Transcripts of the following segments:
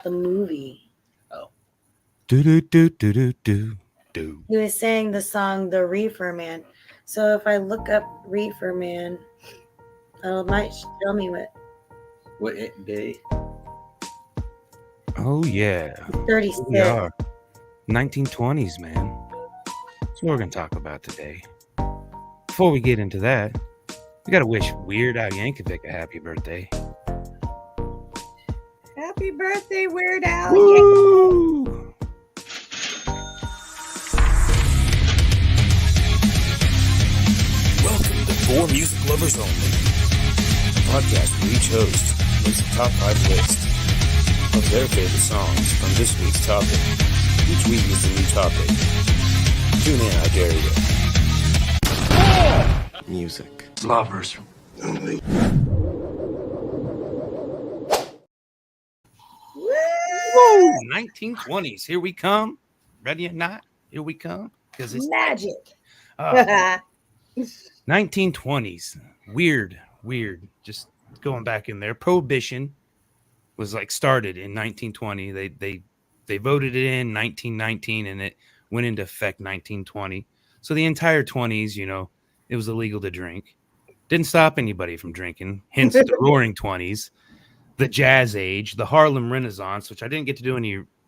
the movie. Oh. Do do do do do do do. He was saying the song "The Reefer Man." So if I look up Reefer Man, it might tell me What day? Oh yeah, 36. we are 1920s, man. That's what we're gonna talk about today. Before we get into that, we gotta wish Weird Al Yankovic a happy birthday. Happy birthday, Weird Al. Woo! Welcome to For Music Lovers Only, a podcast where each host makes a top 5 list of their favorite songs from this week's topic. Each week is a new topic. Tune in, I dare you. Music Lovers Only. Woo! 1920s, here we come. Ready or not, here we come. Because it's Magic. 1920s. Weird. Just going back in there. Prohibition was like started in 1920. They voted it in 1919 and it went into effect 1920. So the entire 20s, you know, it was illegal to drink. Didn't stop anybody from drinking. Hence the Roaring 20s, the Jazz Age, the Harlem Renaissance, which I didn't get to do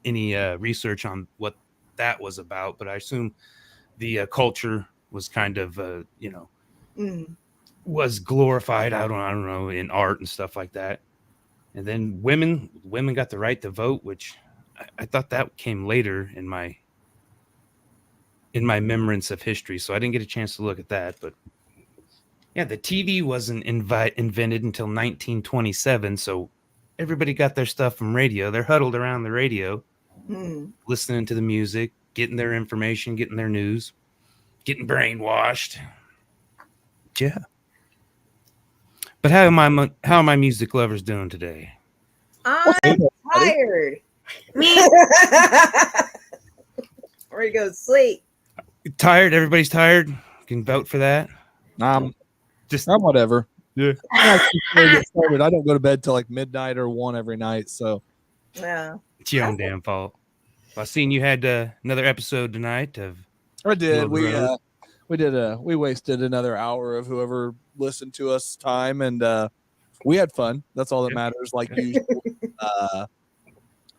any research on what that was about, but I assume the culture was kind of was glorified. I don't know, in art and stuff like that. And then women got the right to vote, which I thought that came later in my remembrance of history. So I didn't get a chance to look at that. But yeah, the TV wasn't invented until 1927. So everybody got their stuff from radio. They're huddled around the radio, listening to the music, getting their information, getting their news, getting brainwashed. Yeah. But how are my music lovers doing today? I'm tired. Me. Ready to go to sleep. Tired? Everybody's tired? You can vote for that. I'm whatever. Yeah. I don't go to bed till like midnight or 1 every night. So Yeah. It's your own damn fault. I seen you had another episode tonight of. I did. Love We wasted another hour of whoever listened to us time, and we had fun. That's all that matters. Like usual.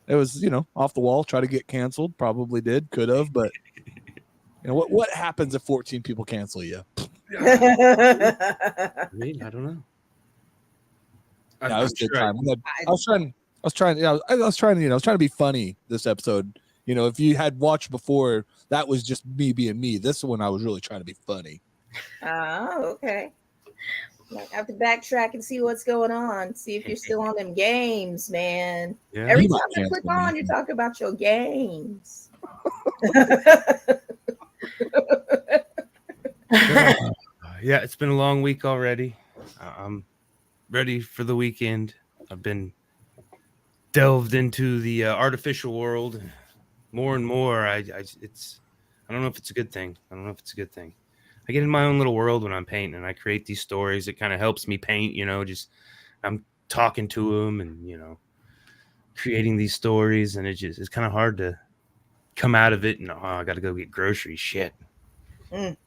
It was, off the wall. Try to get canceled. Probably did. Could have, but what happens if 14 people cancel you? I mean, I don't know. Yeah, it was a good time. I was trying to be funny this episode. If you had watched before, that was just me being me. This one, I was really trying to be funny. Oh, okay. I have to backtrack and see what's going on. See if you're still on them games, man. Yeah. Every time I click on, you talk about your games. Yeah, it's been a long week already. I'm ready for the weekend. I've been delved into the artificial world more and more. I don't know if it's a good thing. I get in my own little world when I'm painting, and I create these stories. It kind of helps me paint. Just I'm talking to them and creating these stories, and it's kind of hard to come out of it. And I got to go get groceries. Shit. Can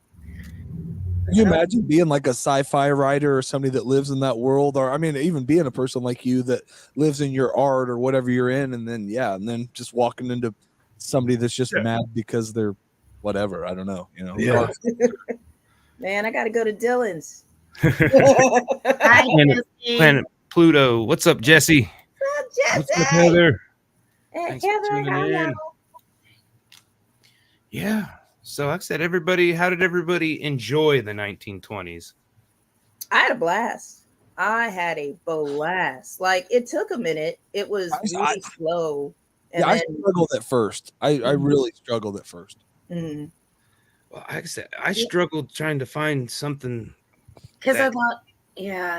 you imagine being like a sci-fi writer or somebody that lives in that world? Or, I mean, even being a person like you that lives in your art or whatever you're in, and then just walking into somebody that's just mad because they're whatever. I don't know. Yeah. Man, I got to go to Dylan's. Planet Pluto. What's up, Jesse? What's up, Heather? Hey, Thanks for tuning in. Yeah. So like I said, how did everybody enjoy the 1920s? I had a blast. Like, it took a minute. It was really slow. And I struggled at first. I really struggled at first. Mm-hmm. Well, like I said, I struggled trying to find something. Because I thought,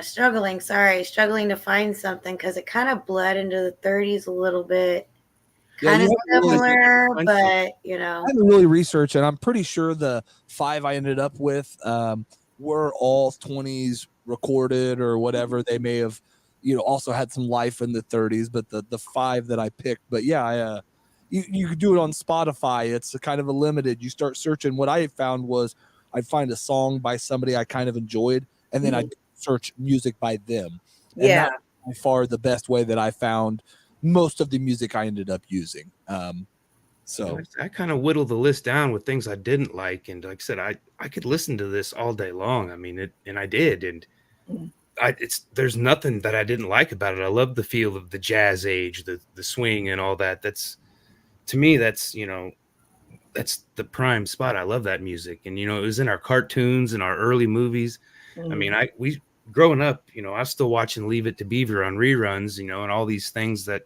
struggling to find something because it kind of bled into the 30s a little bit. Kind of similar, but I didn't really research, and I'm pretty sure the 5 I ended up with were all 20s recorded or whatever. They may have also had some life in the 30s, but the 5 that I picked. But yeah, you could do it on Spotify. It's a kind of a limited. You start searching. What I found was I'd find a song by somebody I kind of enjoyed, and then I'd search music by them. And that was by far the best way that I found most of the music I ended up using. So I kind of whittled the list down with things I didn't like, and like I said, I could listen to this all day long. I mean, and I did, and there's nothing that I didn't like about it. I love the feel of the jazz age, the swing, and all that. That's, to me, that's that's the prime spot. I love that music, and it was in our cartoons and our early movies. I mean, we growing up, I was still watching Leave It to Beaver on reruns, and all these things that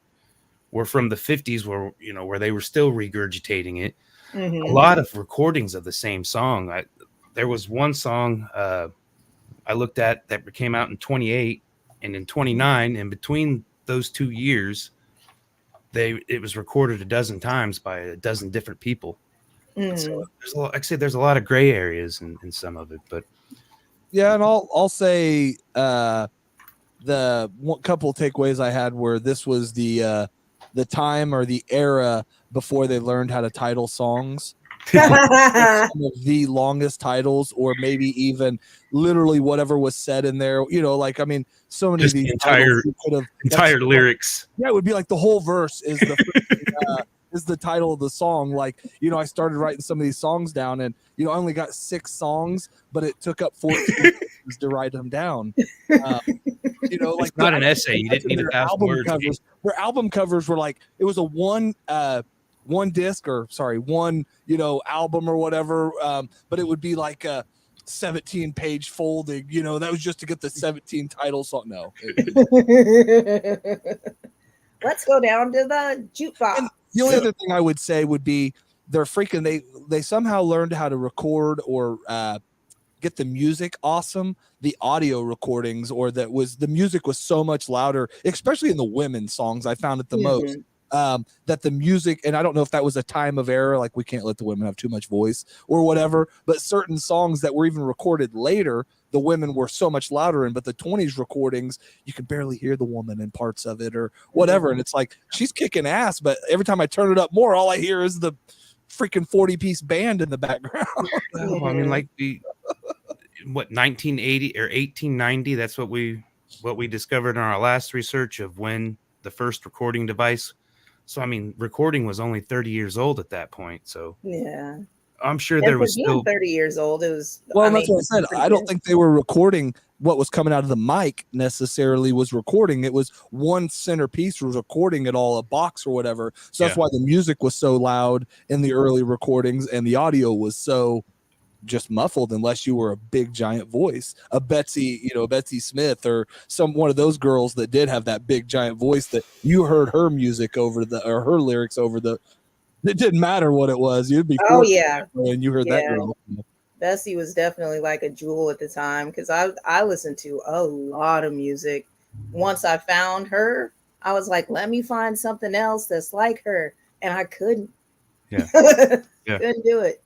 were from the 50s where they were still regurgitating it. A lot of recordings of the same song. There was one song I looked at that came out in 28 and in 29, and between those 2 years, it was recorded a dozen times by a dozen different people. So there's a lot of gray areas in some of it, but yeah, and I'll say the couple of takeaways I had were this was the time or the era before they learned how to title songs. Some of the longest titles, or maybe even literally whatever was said in there. I mean, so many just of these entire lyrics. Yeah, it would be like the whole verse is the is the title of the song. Like, I started writing some of these songs down, and I only got 6 songs, but it took up 14 years to write them down. It's not an essay. You didn't need 1,000 words. Their album covers were like, it was a one album or whatever, but it would be like a 17-page folding. That was just to get the 17 title song. No. Let's go down to the jukebox. And the only other thing I would say would be they somehow learned how to record or get the music awesome. The audio recordings, or the music was so much louder, especially in the women's songs. I found it the most. That the music, and I don't know if that was a time of era, like we can't let the women have too much voice or whatever, but certain songs that were even recorded later, the women were so much louder in, but the 20s recordings, you could barely hear the woman in parts of it or whatever. And it's like, she's kicking ass, but every time I turn it up more, all I hear is the freaking 40-piece band in the background. Well, I mean, like 1980 or 1890, that's what we discovered in our last research of when the first recording device. So, I mean, recording was only 30 years old at that point. So, yeah, I'm sure there was still 30 years old. It was, that's what I said. I don't think they were recording what was coming out of the mic necessarily was recording. It was one centerpiece was recording it all, a box or whatever. So that's why the music was so loud in the early recordings, and the audio was so just muffled, unless you were a big giant voice, a Betsy Smith, or one of those girls that did have that big giant voice that you heard her music or her lyrics over it didn't matter what it was. You'd be and you heard that girl. Bessie was definitely like a jewel at the time, because I listened to a lot of music. Once I found her, I was like, let me find something else that's like her, and I couldn't. Couldn't do it.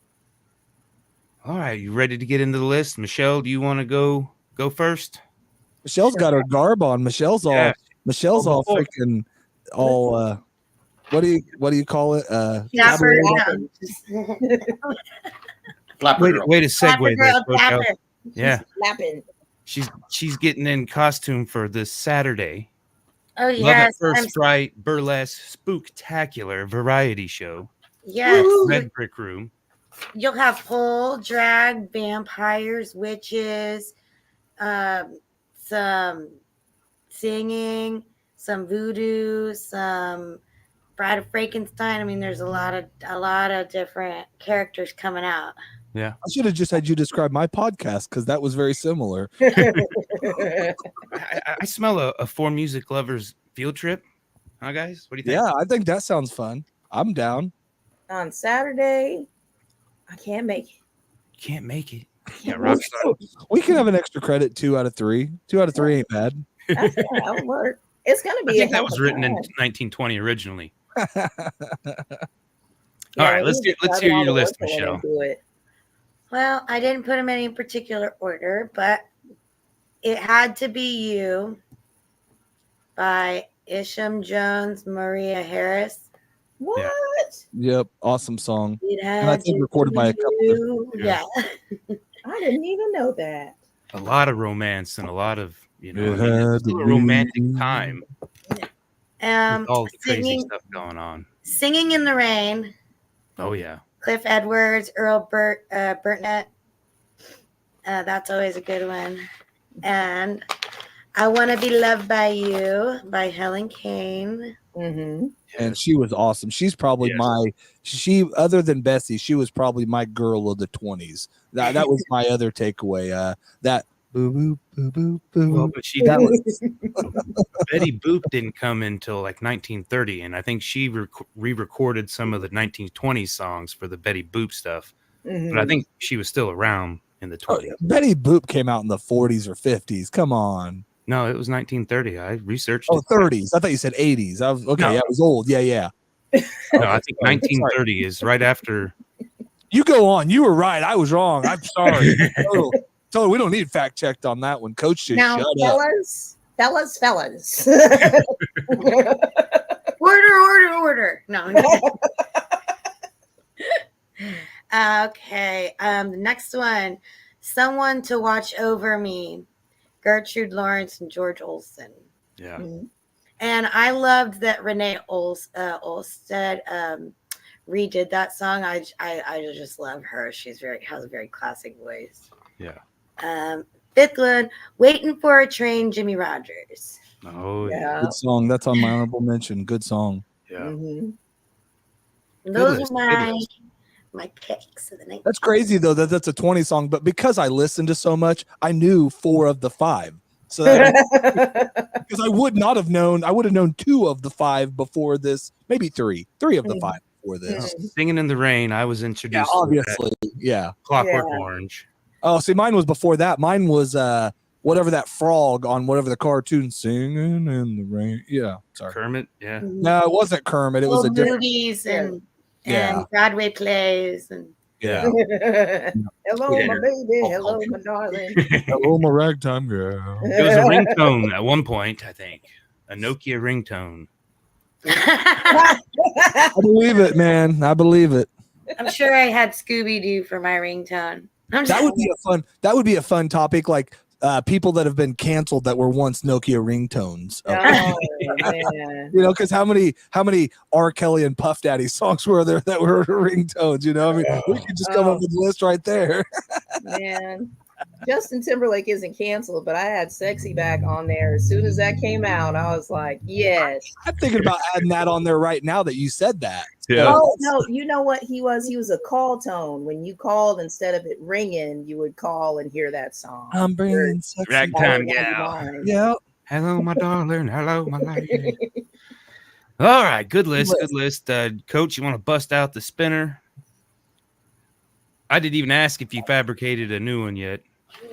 All right, you ready to get into the list? Michelle, do you want to go first? Michelle's got her garb on. Michelle's all freaking all what do you call it? Way to segue there, Michelle. Yeah. Slapping. She's getting in costume for this Saturday. Oh yes. Love at First Fright Burlesque Spooktacular variety show. Yes. Red Brick Room. You'll have pole, drag, vampires, witches, some singing, some voodoo, some Bride of Frankenstein. I mean, there's a lot of different characters coming out. Yeah, I should have just had you describe my podcast, because that was very similar. I smell a For Music Lovers field trip. Huh, guys? What do you think? Yeah, I think that sounds fun. I'm down. On Saturday, I can't make it. Can't make it. Yeah, Rockstar. We can have an extra credit. 2 out of 3. 2 out of 3 ain't bad. That'll work. It's gonna be. I think that was written in 1920 originally. All right, let's hear your list, Michelle. Well, I didn't put them in any particular order, but it had to be you. by Isham Jones, Maria Harris. What? Yep, awesome song. It And I had think to recorded by a be couple you. Yeah. Yeah. I didn't even know that. A lot of romance and a lot of, you know, It I mean, had it's still to a romantic be. time with all the crazy Singing, stuff going on. Singing in the Rain. Oh yeah. Cliff Edwards, Earl Burtnett. That's always a good one. And I Want to Be Loved by You by Helen Kane. Mm-hmm. And she was awesome. She's probably she other than Bessie, she was probably my girl of the 20s. That was my other takeaway. That boo boo boo boo boo. Well, but she That didn't. Betty Boop didn't come until like 1930, and I think she re-recorded some of the 1920s songs for the Betty Boop stuff. Mm-hmm. But I think she was still around in the 20s. Betty Boop came out in the 40s or 50s. Come on. No, it was 1930. I researched Oh, it. 30s. I thought you said 80s. I was okay. No. Yeah, it was old. Yeah. No, I think 1930 is right after. You go on. You were right. I was wrong. I'm sorry. Total. We don't need fact checked on that one. Coach, just Now, shut up. fellas. Order. No. Okay. The next one, Someone to Watch Over Me, Gertrude Lawrence and George Olson. Yeah. Mm-hmm. And I loved that Renee Olstead redid that song. I just love her. She's has a very classic voice. Yeah. Fifth one, Waiting for a Train, Jimmy Rogers. Oh yeah. Yeah. Good song. That's on my honorable mention. Good song. Yeah. Mm-hmm. Those are my picks of the night. That's crazy though that's a 20 song, but because I listened to so much, I knew 4 of the 5. So because I would have known 2 of the 5 before this, maybe 3 of the 5 before this. Singing in the Rain. I was introduced. Yeah, obviously, yeah. Clockwork Orange. Oh, see, mine was before that. Mine was whatever that frog on whatever the cartoon, Singing in the Rain. Yeah, sorry. Kermit. Yeah. No, it wasn't Kermit. It was a different. Movies and Yeah. Broadway plays and Yeah. Hello, Yeah. my baby. Hello, my darling. Hello, my ragtime girl. It was a ringtone at one point, I think. A Nokia ringtone. I believe it, man. I believe it. I'm sure I had Scooby Doo for my ringtone. That would be a fun topic, like people that have been canceled that were once Nokia ringtones. Oh, man. You know, because how many R. Kelly and Puff Daddy songs were there that were ringtones? You know, I mean, we could just come up with a list right there. Man, Justin Timberlake isn't canceled, but I had Sexy Back on there. As soon as that came out, I was like, yes. I'm thinking about adding that on there right now that you said that. Yeah. Oh, no, you know what he was? He was a call tone. When you called, instead of it ringing, you would call and hear that song. I'm bringing sexy. Ragtime back. gal. Yeah. Hello, my darling. Hello, my lady. All right. Good list. Coach, you want to bust out the spinner? I didn't even ask if you fabricated a new one yet.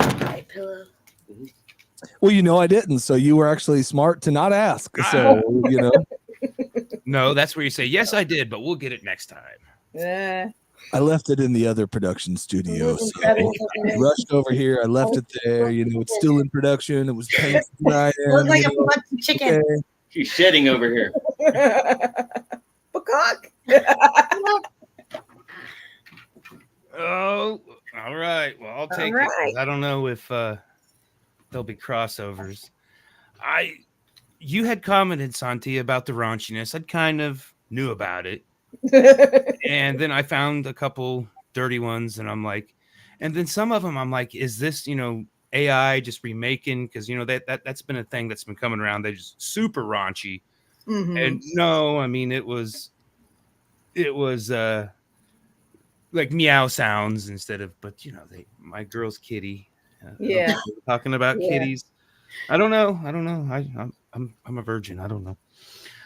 My pillow. Well, you know, I didn't. So you were actually smart to not ask. So, you know, No, that's where you say, yes, I did, but we'll get it next time. Yeah. I left it in the other production studio. So I rushed over here. I left it there. You know, it's still in production. It was painted. Looks like a bunch of chicken. Okay. She's shedding over here. Peacock. Oh, all right. Well, I'll take it. 'Cause I don't know if there'll be crossovers. You had commented, Sontia, about the raunchiness. I kind of knew about it. And then I found a couple dirty ones, and I'm like, and then some of them I'm like, is this, you know, AI just remaking? Because, you know, that's been a thing that's been coming around. They're just super raunchy. Mm-hmm. And no, I mean, it was like meow sounds instead of, but you know, my girl's kitty. Yeah. Talking about kitties. I don't know. I'm a virgin. I don't know.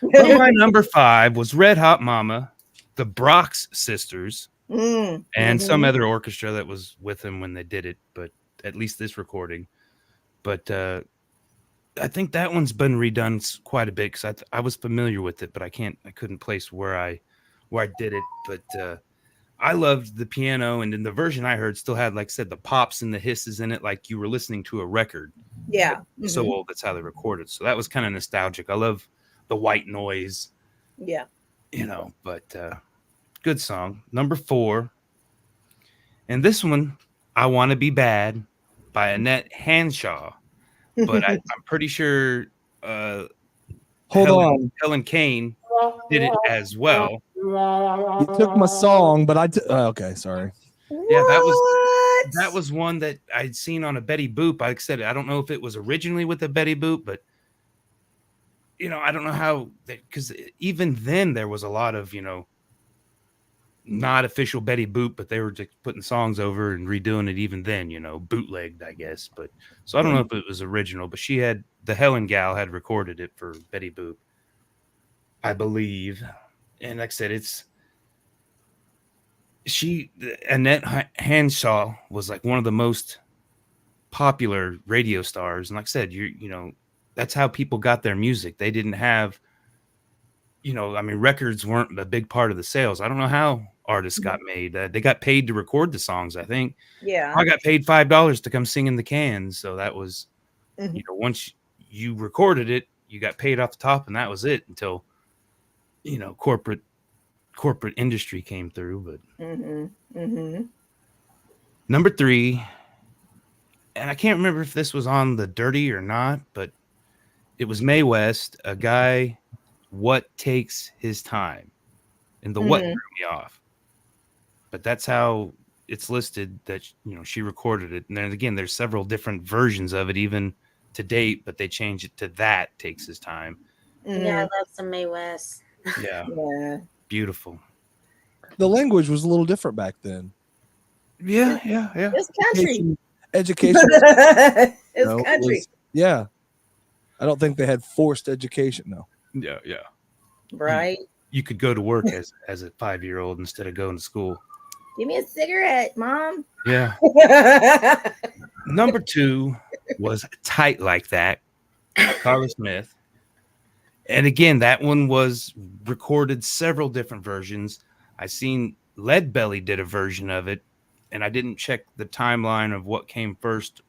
But my number 5 was Red Hot Mama, the Brox Sisters, and some other orchestra that was with them when they did it, but at least this recording. But I think that one's been redone quite a bit because I was familiar with it, but I couldn't place where I did it. But I loved the piano, and then the version I heard still had, like I said, the pops and the hisses in it, like you were listening to a record. Yeah. So old, that's how they recorded. So that was kind of nostalgic. I love the white noise, Yeah. But good song. Number 4. And this one, I Want to Be Bad by Annette Hanshaw. But I'm pretty sure Hold on. Helen Kane did it as well. You took my song, but okay, sorry. Yeah, that was one that I'd seen on a Betty Boop. Like I said, I don't know if it was originally with a Betty Boop, but I don't know how, because even then there was a lot of not official Betty Boop, but they were just putting songs over and redoing it even then, bootlegged, I guess. But so I don't know if it was original, but the Helen gal had recorded it for Betty Boop, I believe. And like I said, Annette Hanshaw was like one of the most popular radio stars. And like I said, that's how people got their music. They didn't have, records weren't a big part of the sales. I don't know how artists got made. They got paid to record the songs, I think. Yeah. I got paid $5 to come sing in the cans. So that was, once you recorded it, you got paid off the top, and that was it until, corporate industry came through. But number 3, and I can't remember if this was on the Dirty or not, but it was Mae West, a guy, What Takes His Time. And the what threw me off. But that's how it's listed that, she recorded it. And then again, there's several different versions of it, even to date, but they changed it to That Takes His Time. Yeah, I love some Mae West. Yeah. Yeah. Beautiful. The language was a little different back then. Yeah. It's country. Education. It's country. Yeah. I don't think they had forced education, no. Yeah. Right. You could go to work as a 5-year-old instead of going to school. Give me a cigarette, Mom. Yeah. Number 2 was Tight Like That, Carla Smith. And again, that one was recorded several different versions. I seen Lead Belly did a version of it, and I didn't check the timeline of what came first,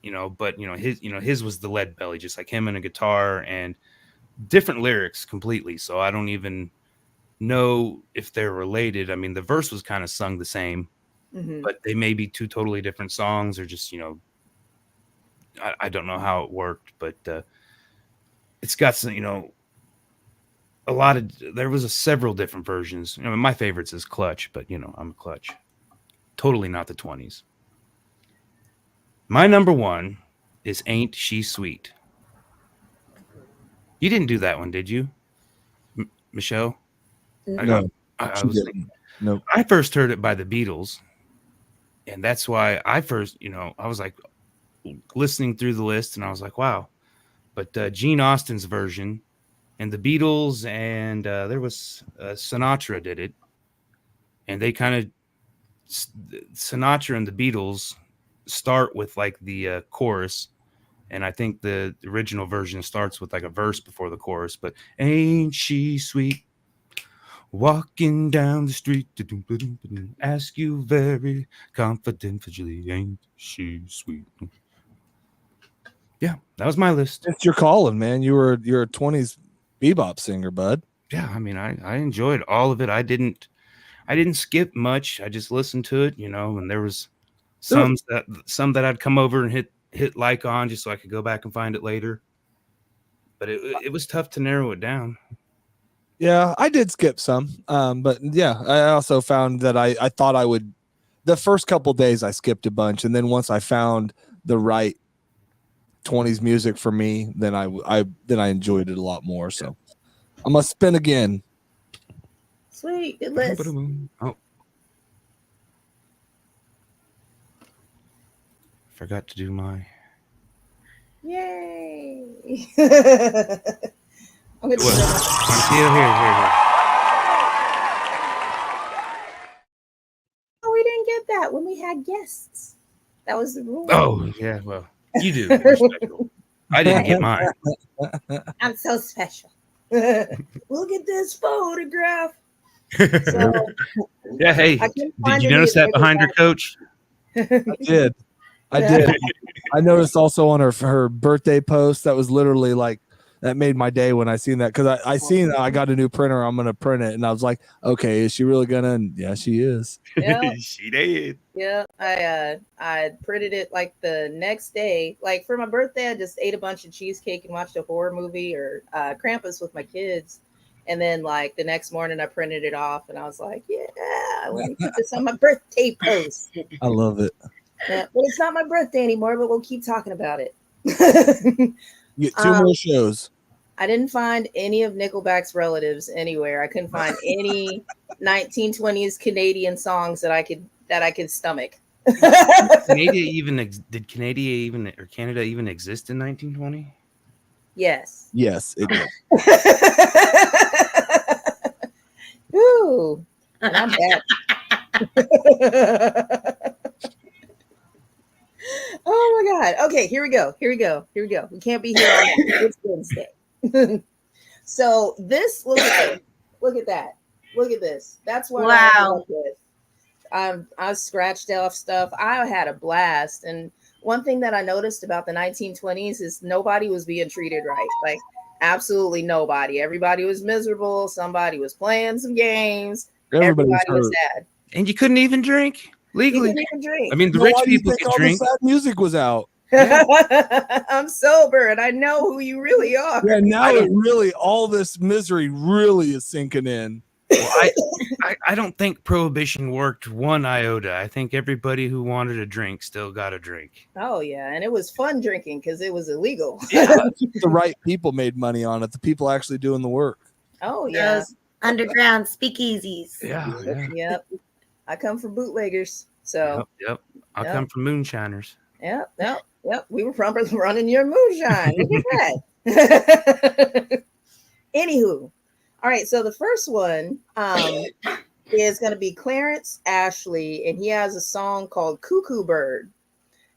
but his was the Lead Belly, just like him and a guitar and different lyrics completely. So I don't even know if they're related. I mean, the verse was kind of sung the same, but they may be 2 totally different songs, or just, I don't know how it worked, but it's got some, there was several different versions. My favorites is Clutch, but I'm a Clutch. Totally not the 20s. My number 1 is Ain't She Sweet. You didn't do that one, did you, Michelle? No, I was thinking. Nope. I first heard it by the Beatles, and that's why I first, I was like listening through the list, and I was like, wow. But Gene Austin's version, and the Beatles, and there was Sinatra did it, and they kind of, Sinatra and the Beatles start with like the chorus, and I think the original version starts with like a verse before the chorus. But ain't she sweet, walking down the street, ask you very confidentially, ain't she sweet? Yeah, that was my list. It's your calling, man. You're a 20s bebop singer, bud. Yeah, I mean, I enjoyed all of it. I didn't skip much. I just listened to it, and there was some that I'd come over and hit like on just so I could go back and find it later. But it was tough to narrow it down. Yeah, I did skip some. But yeah, I also found that I thought I would. The first couple days I skipped a bunch, and then once I found the right 20s music for me, then I enjoyed it a lot more. So I must spin again. Sweet. Good list. Oh, forgot to do my. Yay. I'm Here. Oh, we didn't get that when we had guests. That was the rule. Oh yeah, well, you do. You're special. I didn't get mine. I'm so special. Look at this photograph. So Yeah, hey, I couldn't did find you any notice that behind her Nickelback. coach? I did. I noticed also on her birthday post that was literally like that made my day when I seen that because I seen I got a new printer. I'm gonna print it, and I was like, okay, is she really gonna? And yeah, she is. Yeah. She did. Yeah, I printed it like the next day. Like for my birthday, I just ate a bunch of cheesecake and watched a horror movie or Krampus with my kids. And then like the next morning, I printed it off, and I was like, "Yeah, let me put this on my birthday post." I love it. Yeah, well, it's not my birthday anymore, but we'll keep talking about it. You get two more shows. I didn't find any of Nickelback's relatives anywhere. I couldn't find any 1920s Canadian songs that I could stomach. Did Canada even exist in 1920? Yes. Yes, it did. Ooh, and I'm back. Oh my God. Okay, here we go. We can't be here all night. It's Wednesday. So this, look at that. Look at this. That's what I ended up with. I scratched off stuff. I had a blast. And one thing that I noticed about the 1920s is nobody was being treated right. Like absolutely nobody. Everybody was miserable. Somebody was playing some games. Everybody was sad. And you couldn't even drink legally. You couldn't even drink. I mean, the So rich why do you people think could all drink. the sad music was out. I'm sober and I know who you really are. Yeah, now it really all this misery really is sinking in. Well, I don't think prohibition worked one iota. I think everybody who wanted a drink still got a drink. Oh yeah, and it was fun drinking because it was illegal. Yeah. The right people made money on it. The people actually doing the work. Oh yeah, Those underground speakeasies. Yeah. Yep. I come from bootleggers, so Yep. I come from moonshiners. Yep. We were probably running your moonshine. Look at that. Anywho, all right. So the first one is going to be Clarence Ashley, and he has a song called "Cuckoo Bird."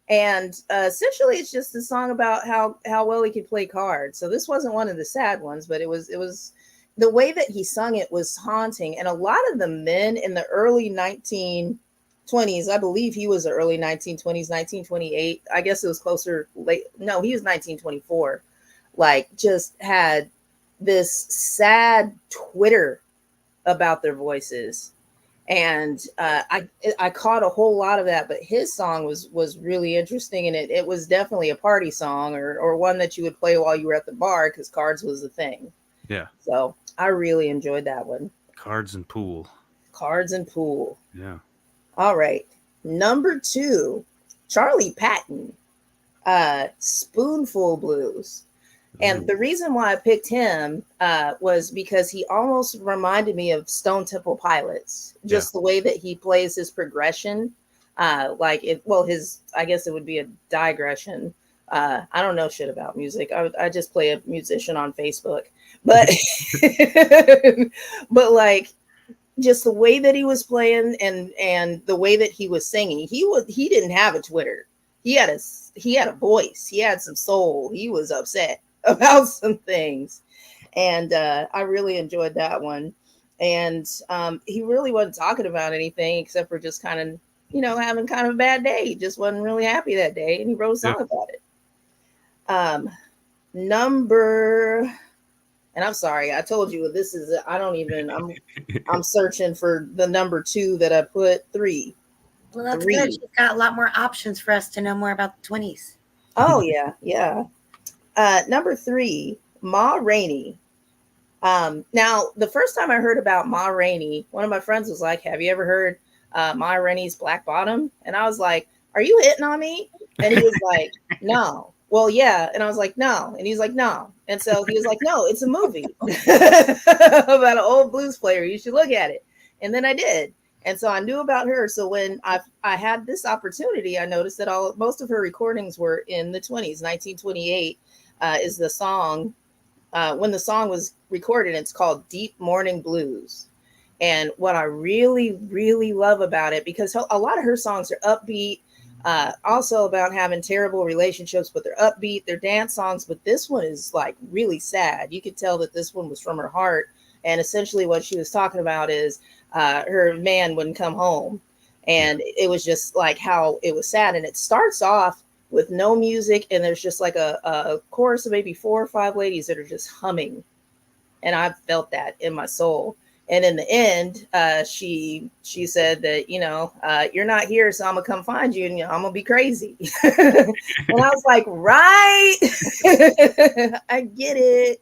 And essentially, it's just a song about how well he could play cards. So this wasn't one of the sad ones, but it was the way that he sung it was haunting. And a lot of the men in the early 1920s, I believe he was the early 1920s, 1928. I guess it was closer late. No, he was 1924. Like just had this sad Twitter about their voices. And I caught a whole lot of that, but his song was really interesting, and it was definitely a party song or one that you would play while you were at the bar because cards was the thing. Yeah. So I really enjoyed that one. Cards and pool. Yeah. All right. Number 2, Charlie Patton, Spoonful Blues. And the reason why I picked him was because he almost reminded me of Stone Temple Pilots, just the way that he plays his progression. I guess it would be a digression. I don't know shit about music. I just play a musician on Facebook, but, but like just the way that he was playing and the way that he was singing, he didn't have a Twitter. He had a voice. He had some soul. He was upset about some things, and I really enjoyed that one. And he really wasn't talking about anything except for just kind of having kind of a bad day. He just wasn't really happy that day, and he wrote a song about it. And I'm sorry, I told you this is I'm searching for the number 2 that I put 3. Well, that's good. She's got a lot more options for us to know more about the 20s. Oh yeah. Number 3, Ma Rainey. Now, the first time I heard about Ma Rainey, one of my friends was like, "Have you ever heard Ma Rainey's Black Bottom?" And I was like, "Are you hitting on me?" And he was like, "No." Well, yeah. And I was like, "No." And he's like, "No." And so he was like, "No, it's a movie about an old blues player. You should look at it." And then I did. And so I knew about her. So when I had this opportunity, I noticed that most of her recordings were in the 20s. 1928 is the song. When the song was recorded, it's called Deep Morning Blues. And what I really, really love about it, because a lot of her songs are upbeat, also about having terrible relationships, but they're upbeat, they're dance songs. But this one is like really sad. You could tell that this one was from her heart. And essentially what she was talking about is her man wouldn't come home. And it was just like how it was sad. And it starts off with no music, and there's just like a chorus of maybe 4 or 5 ladies that are just humming. And I felt that in my soul. And in the end, she said that, you're not here, so I'm gonna come find you, and I'm gonna be crazy. And I was like, right, I get it.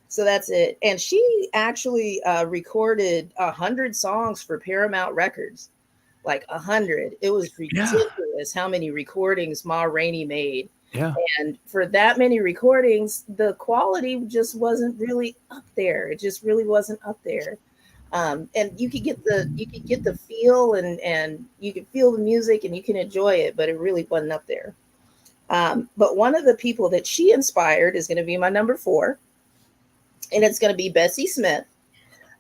So that's it. And she actually recorded 100 songs for Paramount Records, like 100. It was ridiculous how many recordings Ma Rainey made. Yeah. And for that many recordings, the quality just wasn't really up there. It just really wasn't up there. And you could get the feel and you could feel the music and you can enjoy it, but it really wasn't up there. But one of the people that she inspired is going to be my number 4, and it's going to be Bessie Smith.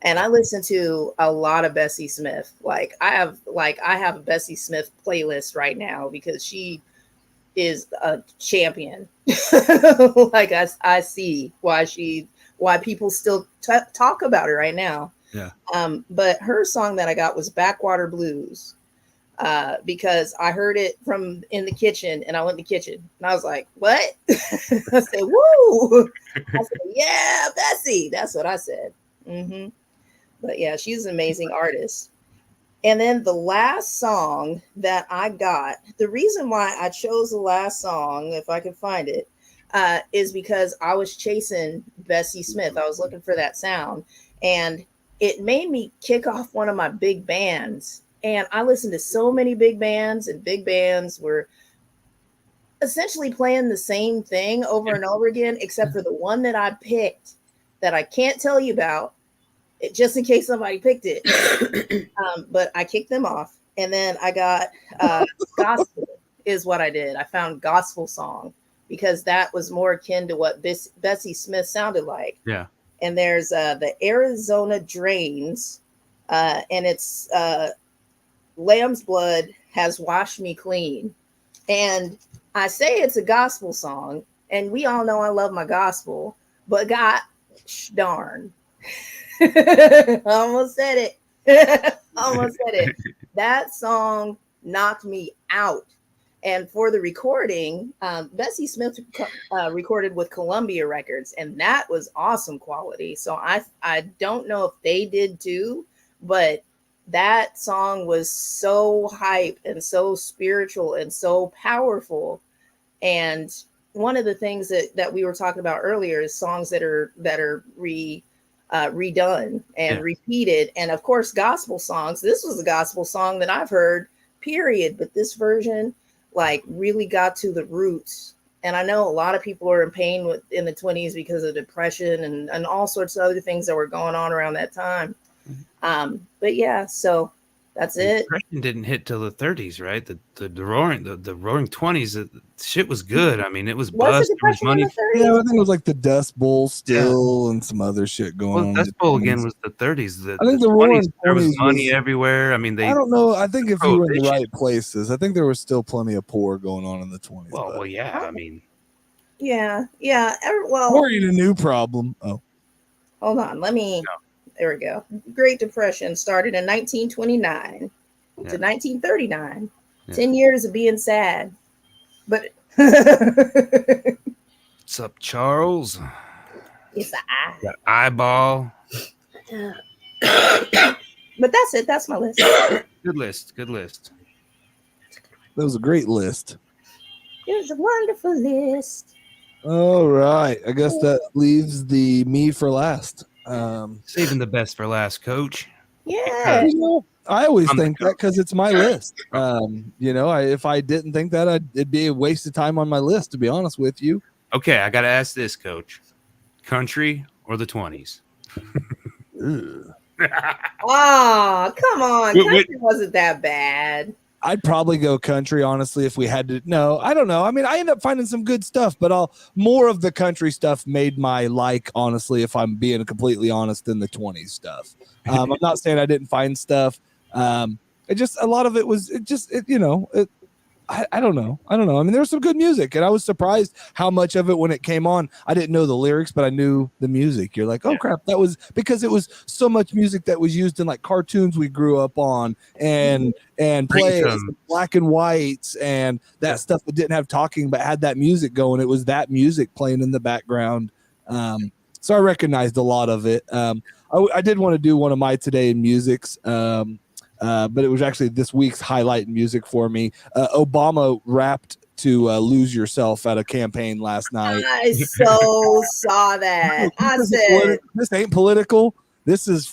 And I listen to a lot of Bessie Smith. I have a Bessie Smith playlist right now because she is a champion. I see why people still talk about her right now. Yeah. But her song that I got was Backwater Blues, because I heard it in the kitchen, and I went in the kitchen and I was like, what? I said, woo. I said, yeah, Bessie. That's what I said. Mm-hmm. But yeah, she's an amazing artist. And then the last song that I got, the reason why I chose the last song, if I can find it, is because I was chasing Bessie Smith. I was looking for that sound, and it made me kick off one of my big bands. And I listened to so many big bands, and big bands were essentially playing the same thing over and over again, except for the one that I picked that I can't tell you about, just in case somebody picked it. But I kicked them off. And then I got gospel is what I did. I found gospel song because that was more akin to what Bessie Smith sounded like. Yeah. And there's the Arizona Drains, and it's Lamb's Blood Has Washed Me Clean. And I say it's a gospel song, and we all know I love my gospel, but darn. Almost said it. Almost said it. That song knocked me out. And for the recording, Bessie Smith recorded with Columbia Records, and that was awesome quality. So I don't know if they did too, but that song was so hype and so spiritual and so powerful. And one of the things that we were talking about earlier is songs that are redone and repeated. And of course, gospel songs. This was a gospel song that I've heard, period. But this version really got to the roots. And I know a lot of people are in pain in the 20s because of depression and all sorts of other things that were going on around that time. But yeah, so that's it. Depression didn't hit till the 30s, right? The roaring 20s, the shit was good. I mean, it was bust. There was money. Yeah, I think it was like the Dust Bowl still and some other shit going on. Dust Bowl again was the 30s. I think the roaring 20s there was money everywhere. I mean, I don't know. I think if you were in the right places, I think there was still plenty of poor going on in the 20s. Well, yeah. I mean, yeah. Or ain't a new problem. Oh, hold on. There we go. Great Depression started in 1929 to 1939. 10 years of being sad. But what's up, Charles? It's an eye. Got eyeball. But that's it. That's my list. Good list. Good list. that was a great list. It was a wonderful list. All right. I guess that leaves the me for last. Saving the best for last, Coach. Yeah. I always think that because it's my list. If I didn't think that, it'd be a waste of time on my list, to be honest with you. Okay, I got to ask this, Coach. Country or the 20s? Oh, come on. Country wasn't that bad. I'd probably go country, honestly, if we had to. No, I don't know. I mean, I end up finding some good stuff, but more of the country stuff made my honestly, if I'm being completely honest, than the 20s stuff. I'm not saying I didn't find stuff. A lot of it was, I don't know. I mean, there was some good music, and I was surprised how much of it when it came on. I didn't know the lyrics, but I knew the music. You're like, oh crap, that was because it was so much music that was used in like cartoons we grew up on, and plays, and black and whites, and that stuff that didn't have talking but had that music going. It was that music playing in the background. So I recognized a lot of it. I did want to do one of my today in musics. But it was actually this week's highlight in music for me. Obama rapped to Lose Yourself at a campaign last night. I so saw that. I said, this ain't political. This is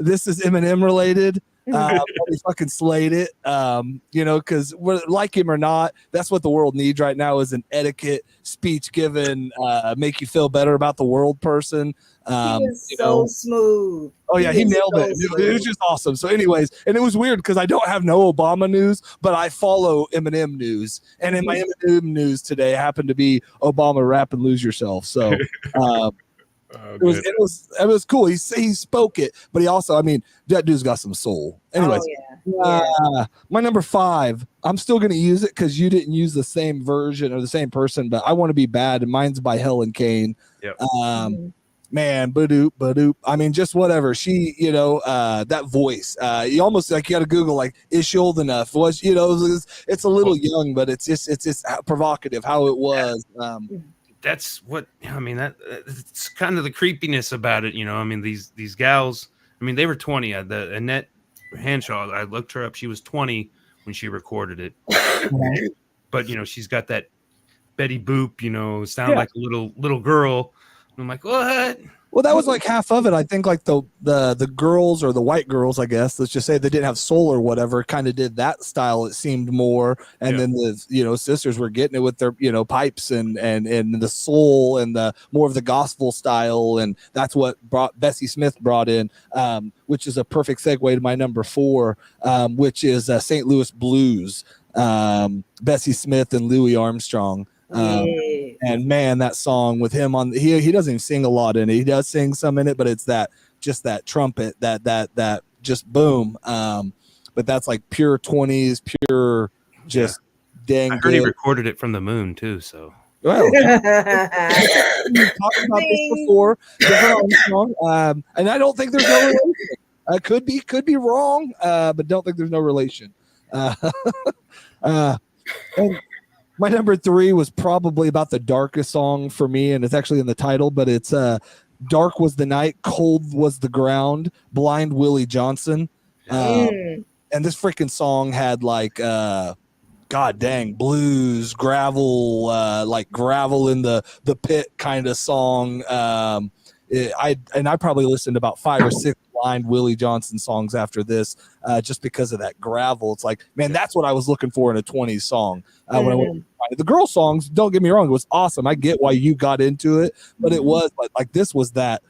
Eminem related. He fucking slayed it. Because like him or not, that's what the world needs right now is an etiquette speech given, make you feel better about the world person. He was so smooth. Oh yeah, he nailed it. It was just awesome. So, anyways, and it was weird because I don't have no Obama news, but I follow Eminem news, and in my Eminem news today happened to be Obama rap and Lose Yourself. So, it was cool. He spoke it, but he also, I mean, that dude's got some soul. Anyways, my number 5. I'm still gonna use it because you didn't use the same version or the same person, but I Want to Be Bad, and mine's by Helen Kane. Yep. Man, badoop, badoop. I mean, just whatever. She, that voice. You almost like you got to Google like, is she old enough? Was it's a little young, but it's provocative how it was. That's what I mean. It's kind of the creepiness about it, I mean, these gals. I mean, they were 20. The Annette Hanshaw. I looked her up. She was 20 when she recorded it. But she's got that Betty Boop. Sound like a little girl. I'm like, what? Well, that was like half of it. I think like the girls or the white girls, I guess, let's just say they didn't have soul or whatever, kind of did that style. It seemed more. And then the, sisters were getting it with their, pipes and the soul and the more of the gospel style. And that's what Bessie Smith brought in, which is a perfect segue to my number 4, which is St. Louis Blues, Bessie Smith and Louis Armstrong. And man, that song with him on, he doesn't even sing a lot in it. He does sing some in it, but it's that trumpet, that just boom. But that's like pure 20s, pure just dang. I heard he recorded it from the moon too. So well, we talked about this before, different song, and I don't think there's no relation. Could be wrong, but don't think there's no relation. And my number 3 was probably about the darkest song for me, and it's actually in the title, but it's Dark Was the Night, Cold Was the Ground, Blind Willie Johnson. And this freaking song had like, God dang, blues, gravel, like gravel in the pit kind of song. I probably listened to about 5 or 6 Blind Willie Johnson songs after this, just because of that gravel. It's like, man, that's what I was looking for in a 20s song. When I went the girl songs, don't get me wrong, it was awesome. I get why you got into it, but it was like this was that,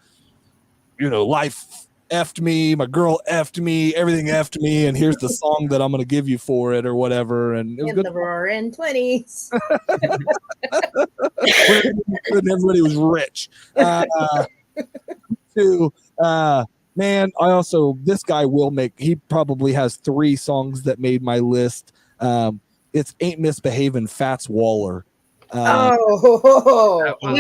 life effed me, my girl effed me, everything effed me, and here's the song that I'm going to give you for it or whatever. And it was good. The roaring 20s. When everybody was rich. Man, this guy he probably has 3 songs that made my list. It's Ain't Misbehavin' Fats Waller. We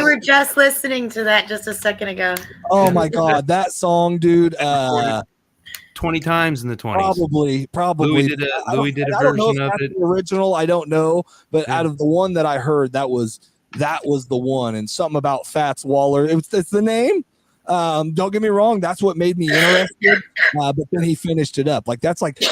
were just listening to that just a second ago. Oh my God, that song, dude. 20 times in the 20s. Probably. Louis did a version of it. The original, I don't know, but out of the one that I heard, that was the one. And something about Fats Waller. It's the name. Don't get me wrong, that's what made me interested. But then he finished it up. Like that's like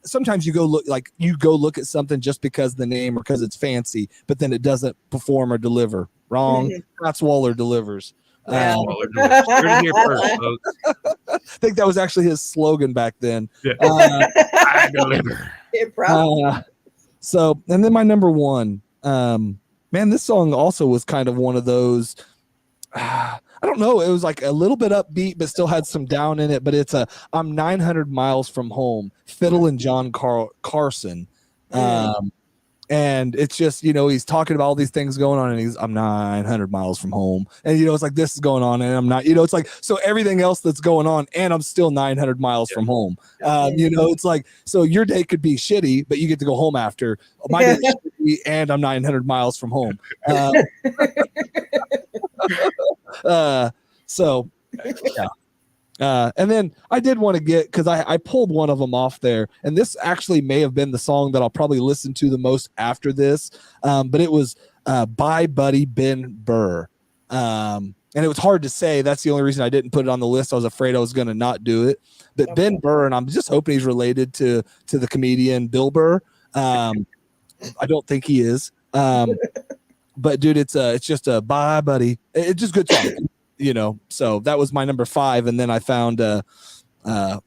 sometimes you go look at something just because the name or because it's fancy, but then it doesn't perform or deliver. Wrong. Fats Waller delivers. Waller delivers. You're here first, folks. I think that was actually his slogan back then. Yeah. I deliver. So, and then my number 1, man, this song also was kind of one of those. I don't know. It was like a little bit upbeat, but still had some down in it. But it's I'm 900 Miles From Home, Fiddle and John Carson. And it's just, you know, he's talking about all these things going on, and I'm 900 miles from home. And, you know, it's like this is going on, and I'm not, you know, it's like, so everything else that's going on, and I'm still 900 miles from home. You know, it's like, so your day could be shitty, but you get to go home after. My day is shitty, and I'm 900 miles from home. So, yeah. And then I did want to get, because I pulled one of them off there, and this actually may have been the song that I'll probably listen to the most after this, but it was by Buddy Ben Burr, and it was hard to say. That's the only reason I didn't put it on the list. I was afraid I was going to not do it, but Ben Burr, and I'm just hoping he's related to the comedian Bill Burr. I don't think he is, but dude, it's just a Bye Buddy. It's just good song. You know, so that was my number 5, and then I found I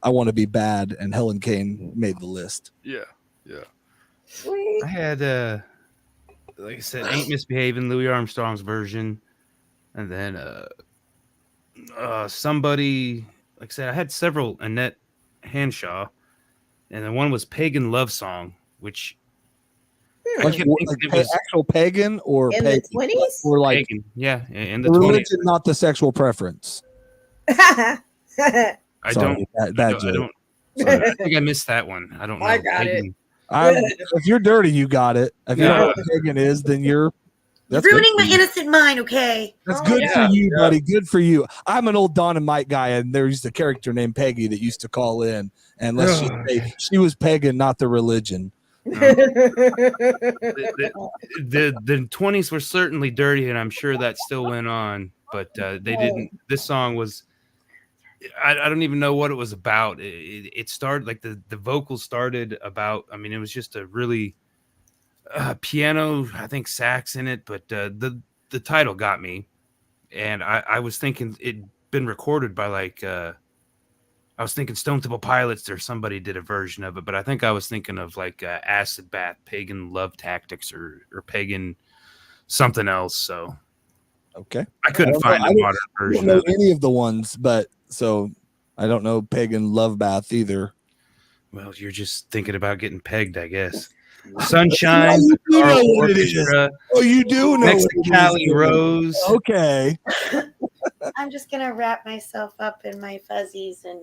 Want to Be Bad, and Helen Kane made the list. Yeah. I had like I said, Ain't Misbehaving, Louis Armstrong's version, and then somebody, like I said, I had several, Annette Hanshaw, and then one was Pagan Love Song, which Like it was actual pagan or In pagan, the 20s? or like Pagan, yeah, in the the 20s. religion, not the sexual preference. I Sorry, don't. bad I joke. don't. Sorry, I think I missed that one. I don't know. I got it. Pagan. If you're dirty, you got it. If you don't know what pagan is, then you're You're good ruining for my you. innocent mind, okay? That's good for you, buddy. Good for you. I'm an old Don and Mike guy, and there's a character named Peggy that used to call in, and let's just say she was pagan, not the religion. The 20s were certainly dirty, and I'm sure that still went on, but they didn't. This song was, I don't even know what it was about. It started like the vocals started about, I mean, it was just a really piano, I think sax in it, but the title got me, and I was thinking it'd been recorded by like I was thinking Stone Temple Pilots or somebody did a version of it, but I think I was thinking of like Acid Bath, Pagan Love Tactics, or Pagan something else. So Okay, I couldn't find a modern I version don't know of it. any of the ones, but so I don't know pagan love bath either. Well, you're just thinking about getting pegged, I guess. Sunshine, you do know Carl what it is. Orchestra, Oh, you do know next what to it is. Callie Rose. Okay. I'm just gonna wrap myself up in my fuzzies and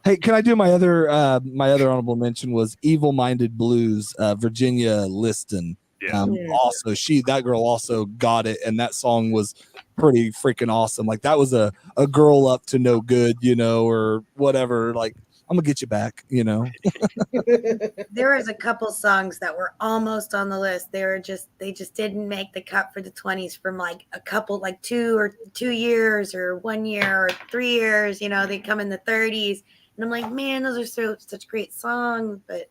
Hey, can I do my other honorable mention was Evil Minded Blues, Virginia Liston. Yeah. Also, that girl also got it, and that song was pretty freaking awesome. Like that was a girl up to no good, you know, or whatever. Like I'm gonna get you back, you know. there was a couple songs that were almost on the list. They just didn't make the cut for the 20s from like a couple, like 2 years or 1 year or 3 years, you know, they come in the 30s. And I'm like, man, those are such great songs, but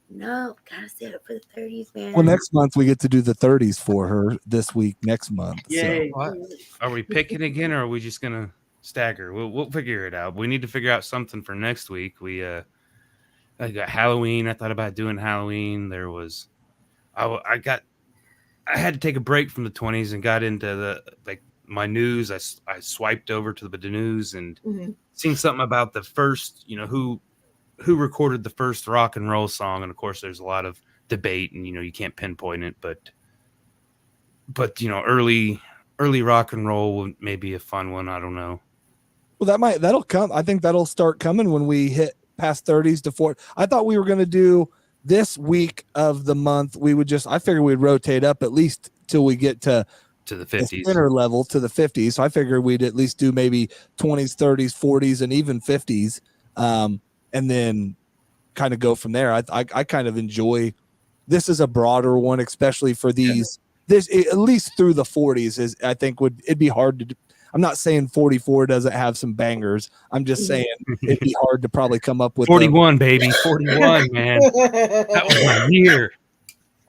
no, gotta save it for the 30s, man. Well, next month we get to do the 30s for her this week. Next month, Yay. What? Are we picking again, or are we just gonna stagger? We'll figure it out. We need to figure out something for next week. I got Halloween. I thought about doing Halloween. There was, I had to take a break from the 20s and got into my news. I swiped over to the news and seen something about the first, you know, who recorded the first rock and roll song. And of course there's a lot of debate, and, you know, you can't pinpoint it, but, you know, early rock and roll may be a fun one. I don't know. Well, that'll come. I think that'll start coming when we hit past 30s to 40. I thought we were going to do this week of the month. I figured we'd rotate up at least till we get to the 50s, winter level, to the 50s. So I figured we'd at least do maybe 20s, 30s, 40s, and even 50s. And then kind of go from there. I kind of enjoy, this is a broader one, especially for these, this at least through the 40s is, I think it'd be hard to do. I'm not saying 44 doesn't have some bangers. I'm just saying it'd be hard to probably come up with 41, baby. 41, man. That was my year.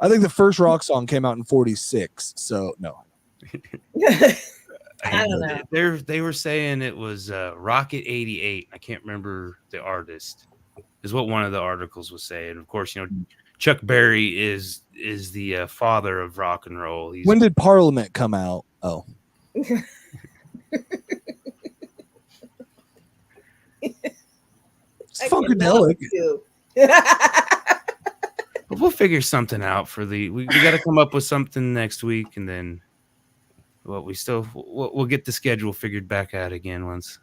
I think the first rock song came out in 46. So no. I don't know. They were saying it was Rocket 88. I can't remember the artist, is what one of the articles was saying. Of course, you know, Chuck Berry is the father of rock and roll. When did Parliament come out? Oh. It's funkadelic. we'll figure something out for the. We got to come up with something next week, and then we'll get the schedule figured back out again once.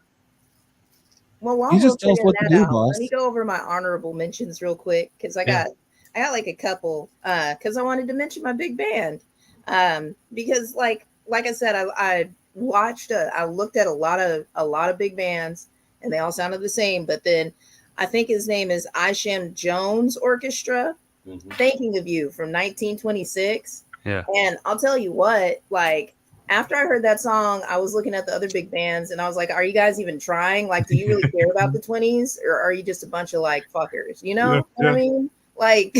Well, while You we're just tell us figuring what to that do, out, boss. let me go over my honorable mentions real quick because I got like a couple because I wanted to mention my big band because like I said I looked at a lot of big bands and they all sounded the same, but then I think his name is Isham Jones Orchestra, Thinking of You from 1926. Yeah. And I'll tell you what, like after I heard that song, I was looking at the other big bands and I was like, are you guys even trying? Like, do you really care about the 20s or are you just a bunch of like fuckers? You know what I mean? Like,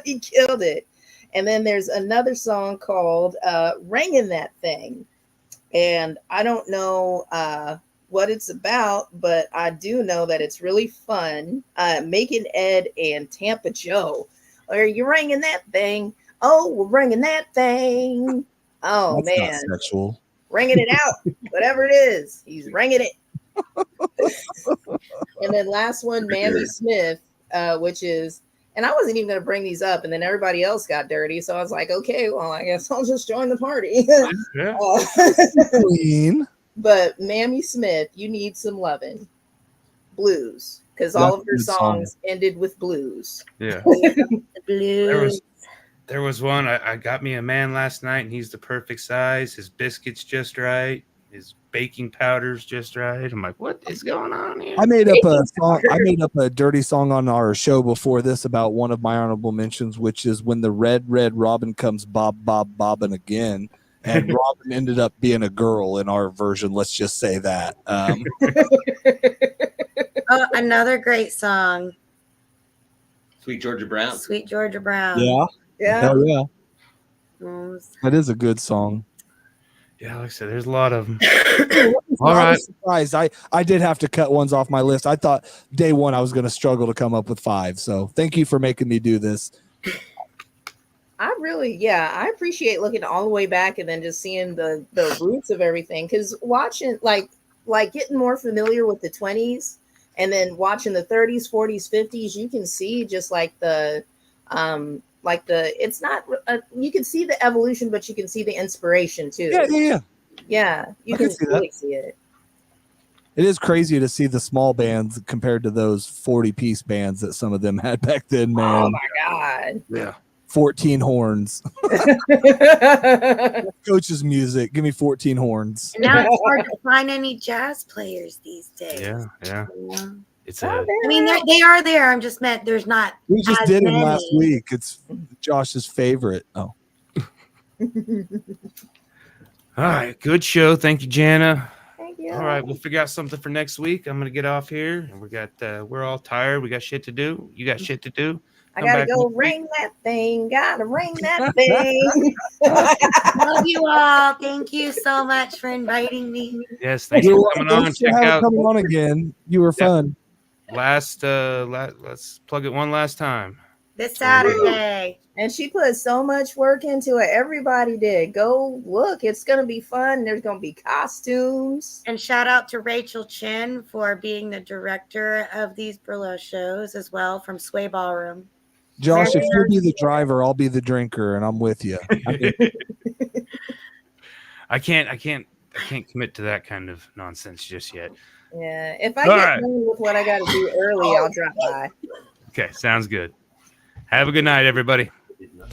he killed it. And then there's another song called Ringin' That Thing. And I don't know what it's about, but I do know that it's really fun. Making Ed and Tampa Joe. Are you ringing that thing? Oh, we're ringing that thing. Oh, That's man. not sexual. Ringing it out. Whatever it is. He's ringing it. And then last one, Mammy Smith, which is, and I wasn't even going to bring these up. And then everybody else got dirty. So I was like, okay, well, I guess I'll just join the party. Queen. But Mammy Smith, You Need Some Lovin'. Blues. Because all That's of her a good songs ended with blues. Yeah. The blues. There was one. I got me a man last night, and he's the perfect size. His biscuits just right. His baking powder's just right. I'm like, what is going on here? I made up a song. I made up a dirty song on our show before this about one of my honorable mentions, which is When the Red Robin Comes bobbing again. And Robin ended up being a girl in our version. Let's just say that. Oh, another great song. Sweet Georgia Brown. Sweet Georgia Brown. Yeah. Yeah. Hell yeah. Mm. That is a good song. Yeah, like I said, there's a lot of them. All All right. Surprised. I did have to cut ones off my list. I thought day one I was going to struggle to come up with 5. So thank you for making me do this. I appreciate looking all the way back and then just seeing the roots of everything. Because watching, like getting more familiar with the 20s and then watching the 30s, 40s, 50s, you can see just it's not, you can see the evolution, but you can see the inspiration too. Yeah, you can really see it. It is crazy to see the small bands compared to those 40-piece bands that some of them had back then, man. Oh my God. Yeah. 14 horns. Coach's music. Give me 14 horns. And now it's hard to find any jazz players these days. Yeah. Yeah. It's I mean, they are there. I'm just meant there's not. We just as did many. him last week. It's Josh's favorite. Oh. all right. Good show. Thank you, Jana. Thank you. All right, we'll figure out something for next week. I'm gonna get off here, and we're all tired. We got shit to do. You got shit to do. I Come gotta back go next week. ring that thing. Gotta ring that thing. Love you all. Thank you so much for inviting me. Yes, thanks for coming on. Thanks for Check having out coming on again. You were fun. let's plug it one last time. This Saturday. And she put so much work into it. Everybody did. Go look. It's gonna be fun. There's gonna be costumes. And shout out to Rachel Chin for being the director of these burlesque shows as well from Sway Ballroom. Josh, if you be the driver, I'll be the drinker, and I'm with you. I can't commit to that kind of nonsense just yet. Yeah. If I All get right. done with what I gotta do early, I'll drop by. Okay, sounds good. Have a good night, everybody. Did not.